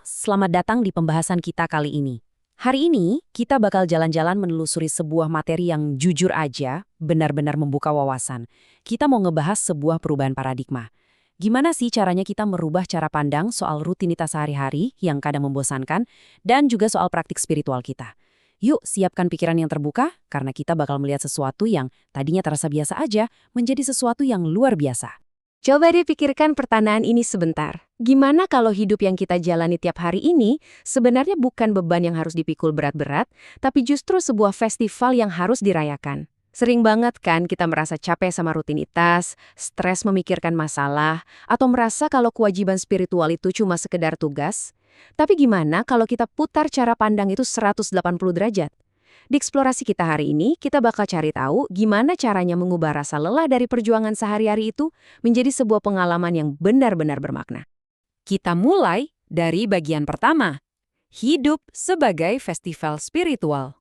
selamat datang di pembahasan kita kali ini. Hari ini, kita bakal jalan-jalan menelusuri sebuah materi yang jujur aja, benar-benar membuka wawasan. Kita mau ngebahas sebuah perubahan paradigma. Gimana sih caranya kita merubah cara pandang soal rutinitas sehari-hari yang kadang membosankan, dan juga soal praktik spiritual kita. Yuk, siapkan pikiran yang terbuka, karena kita bakal melihat sesuatu yang tadinya terasa biasa aja, menjadi sesuatu yang luar biasa. Coba dipikirkan pertanyaan ini sebentar. Gimana kalau hidup yang kita jalani tiap hari ini sebenarnya bukan beban yang harus dipikul berat-berat, tapi justru sebuah festival yang harus dirayakan? Sering banget kan kita merasa capek sama rutinitas, stres memikirkan masalah, atau merasa kalau kewajiban spiritual itu cuma sekedar tugas? Tapi gimana kalau kita putar cara pandang itu 180 derajat? Di eksplorasi kita hari ini, kita bakal cari tahu gimana caranya mengubah rasa lelah dari perjuangan sehari-hari itu menjadi sebuah pengalaman yang benar-benar bermakna. Kita mulai dari bagian pertama, hidup sebagai festival spiritual.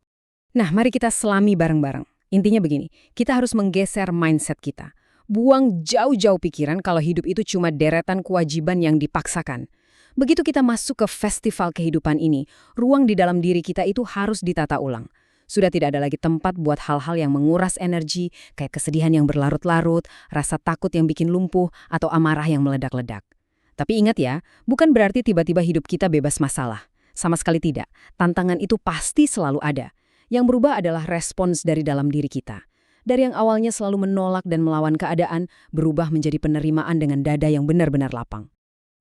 Nah, mari kita selami bareng-bareng. Intinya begini, kita harus menggeser mindset kita. Buang jauh-jauh pikiran kalau hidup itu cuma deretan kewajiban yang dipaksakan. Begitu kita masuk ke festival kehidupan ini, ruang di dalam diri kita itu harus ditata ulang. Sudah tidak ada lagi tempat buat hal-hal yang menguras energi, kayak kesedihan yang berlarut-larut, rasa takut yang bikin lumpuh, atau amarah yang meledak-ledak. Tapi ingat ya, bukan berarti tiba-tiba hidup kita bebas masalah. Sama sekali tidak. Tantangan itu pasti selalu ada. Yang berubah adalah respons dari dalam diri kita. Dari yang awalnya selalu menolak dan melawan keadaan, berubah menjadi penerimaan dengan dada yang benar-benar lapang.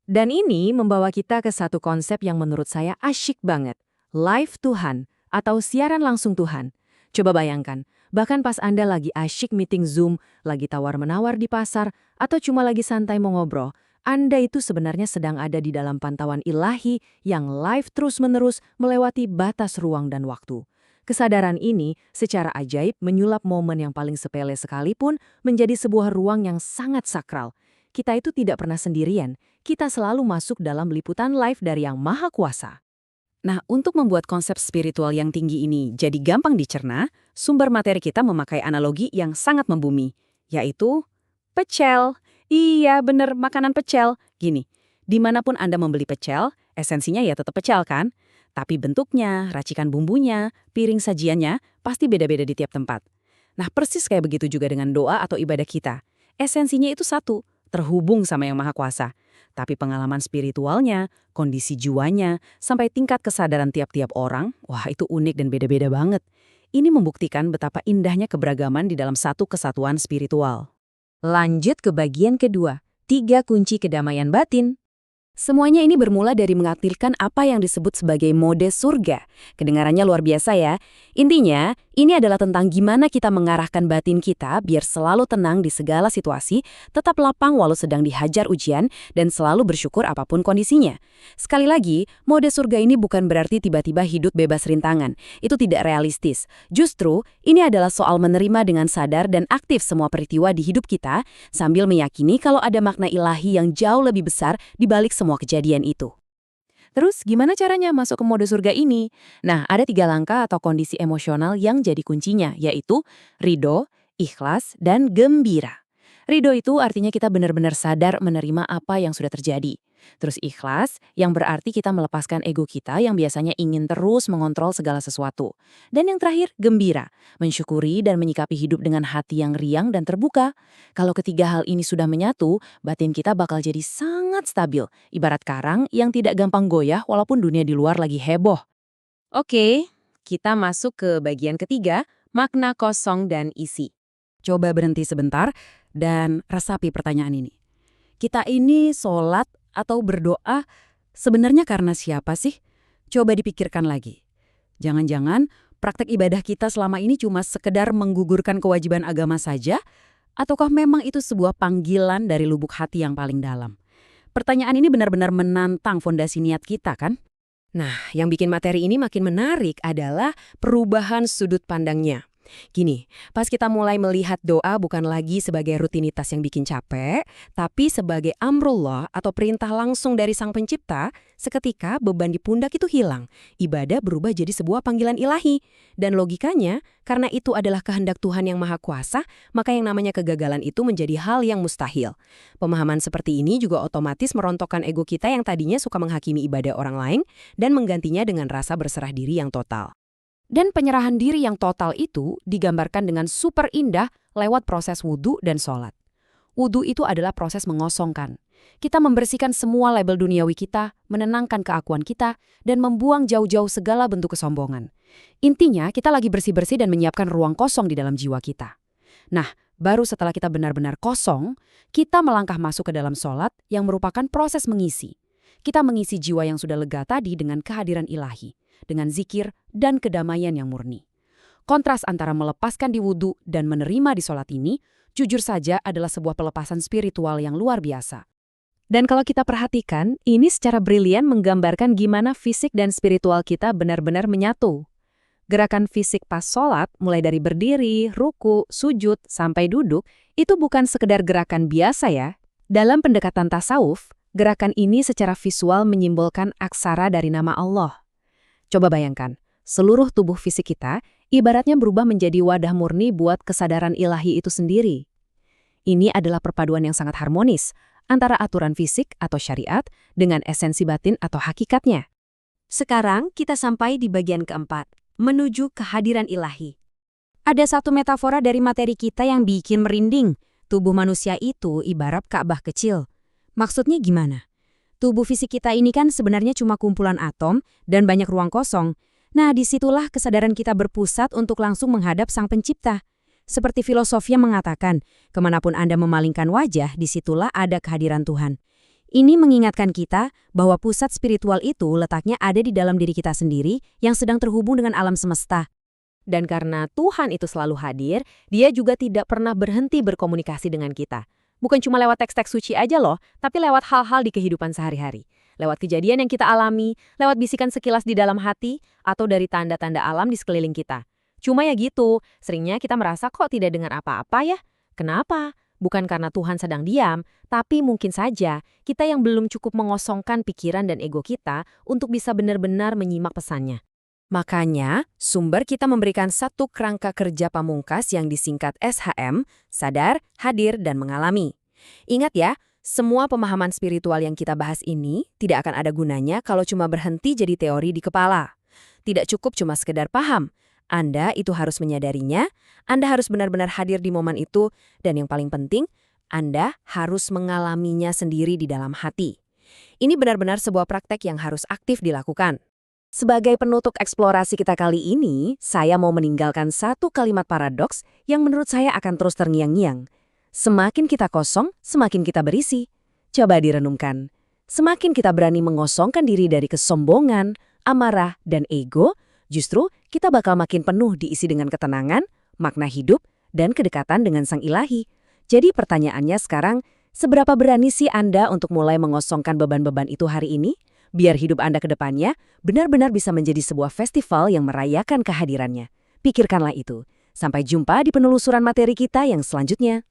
Dan ini membawa kita ke satu konsep yang menurut saya asyik banget. Live Tuhan, atau siaran langsung Tuhan. Coba bayangkan, bahkan pas Anda lagi asyik meeting Zoom, lagi tawar-menawar di pasar, atau cuma lagi santai mau ngobrol, Anda itu sebenarnya sedang ada di dalam pantauan ilahi yang live terus-menerus melewati batas ruang dan waktu. Kesadaran ini secara ajaib menyulap momen yang paling sepele sekalipun menjadi sebuah ruang yang sangat sakral. Kita itu tidak pernah sendirian, kita selalu masuk dalam liputan live dari Yang Maha Kuasa. Nah, untuk membuat konsep spiritual yang tinggi ini jadi gampang dicerna, sumber materi kita memakai analogi yang sangat membumi, yaitu pecel. Iya, bener, makanan pecel. Gini, dimanapun Anda membeli pecel, esensinya ya tetap pecel kan? Tapi bentuknya, racikan bumbunya, piring sajiannya, pasti beda-beda di tiap tempat. Nah, persis kayak begitu juga dengan doa atau ibadah kita. Esensinya itu satu, terhubung sama Yang Maha Kuasa. Tapi pengalaman spiritualnya, kondisi jiwanya, sampai tingkat kesadaran tiap-tiap orang, wah itu unik dan beda-beda banget. Ini membuktikan betapa indahnya keberagaman di dalam satu kesatuan spiritual. Lanjut ke bagian kedua, 3 kunci kedamaian batin. Semuanya ini bermula dari mengaktifkan apa yang disebut sebagai mode surga. Kedengarannya luar biasa ya. Intinya, ini adalah tentang gimana kita mengarahkan batin kita biar selalu tenang di segala situasi, tetap lapang walau sedang dihajar ujian, dan selalu bersyukur apapun kondisinya. Sekali lagi, mode surga ini bukan berarti tiba-tiba hidup bebas rintangan. Itu tidak realistis. Justru, ini adalah soal menerima dengan sadar dan aktif semua peristiwa di hidup kita, sambil meyakini kalau ada makna ilahi yang jauh lebih besar di balik semua kejadian itu. Terus gimana caranya masuk ke mode surga ini? Nah, ada 3 langkah atau kondisi emosional yang jadi kuncinya, yaitu ridho, ikhlas, dan gembira. Ridho itu artinya kita benar-benar sadar menerima apa yang sudah terjadi. Terus ikhlas, yang berarti kita melepaskan ego kita yang biasanya ingin terus mengontrol segala sesuatu. Dan yang terakhir, gembira, mensyukuri dan menyikapi hidup dengan hati yang riang dan terbuka. Kalau ketiga hal ini sudah menyatu, batin kita bakal jadi sangat stabil, ibarat karang yang tidak gampang goyah walaupun dunia di luar lagi heboh. Oke, kita masuk ke bagian ketiga, makna kosong dan isi. Coba berhenti sebentar dan resapi pertanyaan ini. Kita ini sholat atau berdoa sebenarnya karena siapa sih? Coba dipikirkan lagi. Jangan-jangan praktek ibadah kita selama ini cuma sekedar menggugurkan kewajiban agama saja? Ataukah memang itu sebuah panggilan dari lubuk hati yang paling dalam? Pertanyaan ini benar-benar menantang fondasi niat kita kan? Nah, yang bikin materi ini makin menarik adalah perubahan sudut pandangnya. Gini, pas kita mulai melihat doa bukan lagi sebagai rutinitas yang bikin capek, tapi sebagai amrullah atau perintah langsung dari Sang Pencipta, seketika beban di pundak itu hilang. Ibadah berubah jadi sebuah panggilan ilahi. Dan logikanya, karena itu adalah kehendak Tuhan yang Maha Kuasa, maka yang namanya kegagalan itu menjadi hal yang mustahil. Pemahaman seperti ini juga otomatis merontokkan ego kita yang tadinya suka menghakimi ibadah orang lain dan menggantinya dengan rasa berserah diri yang total. Dan penyerahan diri yang total itu digambarkan dengan super indah lewat proses wudhu dan sholat. Wudhu itu adalah proses mengosongkan. Kita membersihkan semua label duniawi kita, menenangkan keakuan kita, dan membuang jauh-jauh segala bentuk kesombongan. Intinya, kita lagi bersih-bersih dan menyiapkan ruang kosong di dalam jiwa kita. Nah, baru setelah kita benar-benar kosong, kita melangkah masuk ke dalam sholat yang merupakan proses mengisi. Kita mengisi jiwa yang sudah lega tadi dengan kehadiran ilahi, dengan zikir dan kedamaian yang murni. Kontras antara melepaskan di wudhu dan menerima di sholat ini, jujur saja adalah sebuah pelepasan spiritual yang luar biasa. Dan kalau kita perhatikan, ini secara brilian menggambarkan gimana fisik dan spiritual kita benar-benar menyatu. Gerakan fisik pas sholat, mulai dari berdiri, ruku, sujud, sampai duduk, itu bukan sekedar gerakan biasa ya. Dalam pendekatan tasawuf, gerakan ini secara visual menyimbolkan aksara dari nama Allah. Coba bayangkan, seluruh tubuh fisik kita ibaratnya berubah menjadi wadah murni buat kesadaran ilahi itu sendiri. Ini adalah perpaduan yang sangat harmonis antara aturan fisik atau syariat dengan esensi batin atau hakikatnya. Sekarang kita sampai di bagian keempat, menuju kehadiran ilahi. Ada satu metafora dari materi kita yang bikin merinding. Tubuh manusia itu ibarat Ka'bah kecil. Maksudnya gimana? Tubuh fisik kita ini kan sebenarnya cuma kumpulan atom dan banyak ruang kosong. Nah, disitulah kesadaran kita berpusat untuk langsung menghadap Sang Pencipta. Seperti filosofi yang mengatakan, kemanapun Anda memalingkan wajah, disitulah ada kehadiran Tuhan. Ini mengingatkan kita bahwa pusat spiritual itu letaknya ada di dalam diri kita sendiri yang sedang terhubung dengan alam semesta. Dan karena Tuhan itu selalu hadir, Dia juga tidak pernah berhenti berkomunikasi dengan kita. Bukan cuma lewat teks-teks suci aja loh, tapi lewat hal-hal di kehidupan sehari-hari. Lewat kejadian yang kita alami, lewat bisikan sekilas di dalam hati, atau dari tanda-tanda alam di sekeliling kita. Cuma ya gitu, seringnya kita merasa kok tidak dengar apa-apa ya. Kenapa? Bukan karena Tuhan sedang diam, tapi mungkin saja kita yang belum cukup mengosongkan pikiran dan ego kita untuk bisa benar-benar menyimak pesannya. Makanya, sumber kita memberikan satu kerangka kerja pamungkas yang disingkat SHM, sadar, hadir, dan mengalami. Ingat ya, semua pemahaman spiritual yang kita bahas ini tidak akan ada gunanya kalau cuma berhenti jadi teori di kepala. Tidak cukup cuma sekedar paham. Anda itu harus menyadarinya, Anda harus benar-benar hadir di momen itu, dan yang paling penting, Anda harus mengalaminya sendiri di dalam hati. Ini benar-benar sebuah praktek yang harus aktif dilakukan. Sebagai penutup eksplorasi kita kali ini, saya mau meninggalkan satu kalimat paradoks yang menurut saya akan terus terngiang-ngiang. Semakin kita kosong, semakin kita berisi. Coba direnungkan. Semakin kita berani mengosongkan diri dari kesombongan, amarah, dan ego, justru kita bakal makin penuh diisi dengan ketenangan, makna hidup, dan kedekatan dengan Sang Ilahi. Jadi pertanyaannya sekarang, seberapa berani sih Anda untuk mulai mengosongkan beban-beban itu hari ini? Biar hidup Anda ke depannya benar-benar bisa menjadi sebuah festival yang merayakan kehadirannya. Pikirkanlah itu. Sampai jumpa di penelusuran materi kita yang selanjutnya.